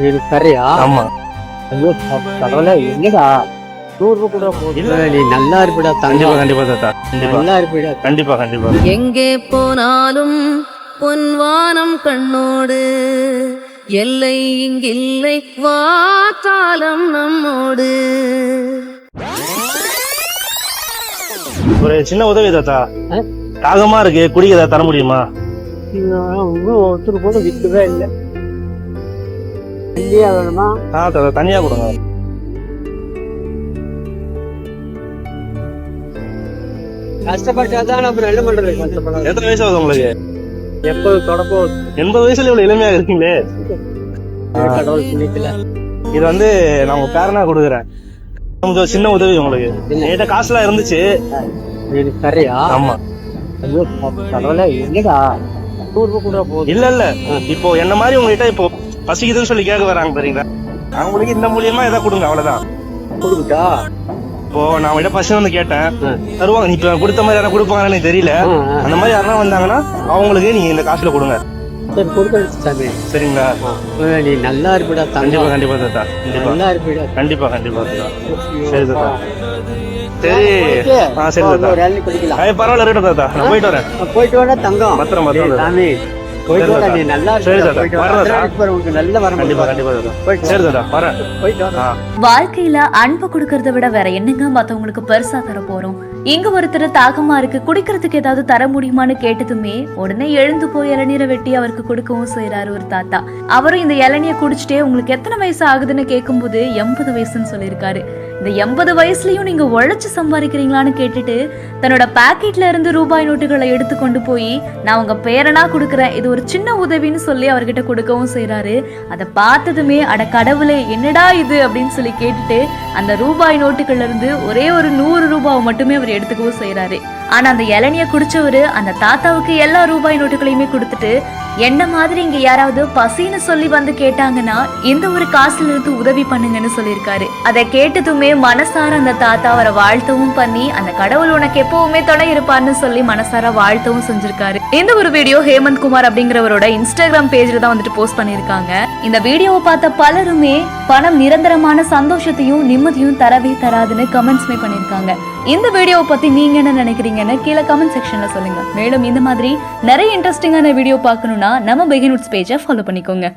இது சரியா? ஆமா. ஐயோ கடவுளே, என்னடா 100 ரூபாய் கூட போதும். நீ நல்லா இருப்பிடா கண்டிப்பா தங்கம். கண்டிப்பா தாத்தா. கண்டிப்பா நல்லா இருப்பிடா. கண்டிப்பா கண்டிப்பா. எங்கே போனாலும் பொன்வானம் கண்ணோடு, எல்லை இங்கில்லை வாத்தாலம் நம்மோடு. ஒரு சின்ன உதவி தாத்தா. ஆ? தாகமா இருக்கு, குடிக்க ஏதாவது தர முடியுமா? இன்னும் ஒருத்தர் கூட விற்கவே இல்லை. இல்லையா வேணுமா? தாத்தா தனியா கொடுங்க. கஷ்டப்பட்டாதான் அப்புறம் என்ன பண்றது? கஷ்டப்படாது. எத்தனை வயசு ஆகுது உங்களுக்கு? எப்போ தொடப்போ 80 வயசுல இவ்வளவு இளமையா இருக்கீங்களே. கடவுள் புண்ணியத்துல. இது நான் உங்க பேரனா கொடுக்குறேன். கொஞ்சம் சின்ன உதவி உங்களுக்கு. என்கிட்ட காசுலாம் இருந்துச்சு. இது சரியா? ஆமா. ஐயோ கடவுளே, என்னடா 100 ரூபாய் கூட போதும். இல்ல இப்போ என்ன மாதிரி உங்ககிட்ட இப்போ பசிக்குதுன்னு சொல்லி கேட்க வராங்க பாருங்களா, அவங்களுக்கு இந்த மூலியமா ஏதாவது கொடுங்க, அவ்வளவுதான். கொடுக்குதா? இப்போ நான் உங்ககிட்ட பசி வந்து கேட்டேன், தருவாங்க. நீ இப்ப கொடுத்த மாதிரி யாரும் கொடுப்பாங்கன்னு எனக்கு தெரியல. அந்த மாதிரி யாரும் வந்தாங்கன்னா அவங்களுக்கு நீங்க இந்த காசுல கொடுங்க. சரி கொடுக்கறது சாமி. சரிங்களா? நீ நல்லா இருப்பிடா கண்டிப்பா தங்கம். கண்டிப்பா தாத்தா. கண்டிப்பா நல்லா இருப்பிடா. கண்டிப்பா கண்டிப்பா தாத்தா. சரி தாத்தா. சரி. சரி தாத்தா. ஒரு இளநீ குடிக்கலாம். பரவாயில்ல, இருக்கட்டும் தாத்தா. நான் போயிட்டு வரேன். போயிட்டு வாடா தங்கம். பத்திரம் ஏய், தாத்தா. சாமி போயிட்டு வாடா, நீ நல்லா சரி இருப்பிடா. தாத்தா. போயிட்டு வரேன் வாடா. தாத்தா. அதுக்கு உனக்கு நல்ல வரம். கண்டிப்பா கண்டிப்பா தாத்தா. போயிட்டு சரி தாத்தா, வரேன். போயிட்டு வாடா. வாழ்க்கையில அன்பு கொடுக்கறத விட வேற என்னங்க மத்தவங்களுக்கு பெருசா தர போறோம்? இங்க ஒருத்தர் தாகமா இருக்கு, குடிக்கிறதுக்கு ஏதாவது தர முடியுமான்னு கேட்டதுமே உடனே எழுந்து போய் இளநீரை வெட்டி அவருக்கு கொடுக்கவும் செய்யறாரு ஒரு தாத்தா. அவரும் இந்த இளநியை குடிச்சிட்டே உங்களுக்கு எத்தனை வயசு ஆகுதுன்னு கேட்கும்போது 80 வயசுன்னு சொல்லியிருக்காரு. இந்த 80 வயசுலயும் நீங்க உழைச்சு சம்பாதிக்கிறீங்களான்னு கேட்டுட்டு தன்னோட பாக்கெட்ல இருந்து ரூபாய் நோட்டுகளை எடுத்து கொண்டு போய் நான் உங்க பேரனா கொடுக்குறேன், இது ஒரு சின்ன உதவின்னு சொல்லி அவர்கிட்ட கொடுக்கவும் செய்யறாரு. அதை பார்த்ததுமே அட கடவுளே என்னடா இது அப்படின்னு சொல்லி கேட்டுட்டு அந்த ரூபாய் நோட்டுகள்ல இருந்து ஒரே ஒரு 100 ரூபாய் மட்டுமே அவர் எடுத்துக்கவும் செய்யறாரு. ஆனா அந்த இளநிய குடிச்சவரு அந்த தாத்தாவுக்கு எல்லா ரூபாய் நோட்டுகளையுமே கொடுத்துட்டு, என்ன மாதிரி இங்க யாராவது பசின்னு சொல்லி வந்து கேட்டாங்கன்னா இந்த ஒரு காசுல இருந்து உதவி பண்ணுங்கன்னு சொல்லியிருக்காரு. அதை கேட்டதுமே மனசார அந்த தாத்தா அவரை வாழ்த்தவும் பண்ணி அந்த கடவுள் உனக்கு எப்பவுமே துணை இருப்பார்னு சொல்லி மனசார வாழ்த்தவும் செஞ்சிருக்காரு. இந்த ஒரு வீடியோ ஹேமந்த் குமார் அப்படிங்கிறவரோட இன்ஸ்டாகிராம் பேஜ்ல தான் வந்துட்டு போஸ்ட் பண்ணிருக்காங்க. இந்த வீடியோவை பார்த்த பலருமே பணம் நிரந்தரமான சந்தோஷத்தையும் நிம்மதியும் தரவே தராதுன்னு கமெண்ட்ஸ்மே பண்ணிருக்காங்க. இந்த வீடியோவை பத்தி நீங்க என்ன நினைக்கிறீங்கன்னு கீழே கமெண்ட் செக்ஷன்ல சொல்லுங்க. மேலும் இந்த மாதிரி நிறைய இன்ட்ரெஸ்டிங்கான வீடியோ பார்க்கணும்னா நம்ம பெகின் உட்ஸ் பேஜை ஃபாலோ பண்ணிக்கோங்க.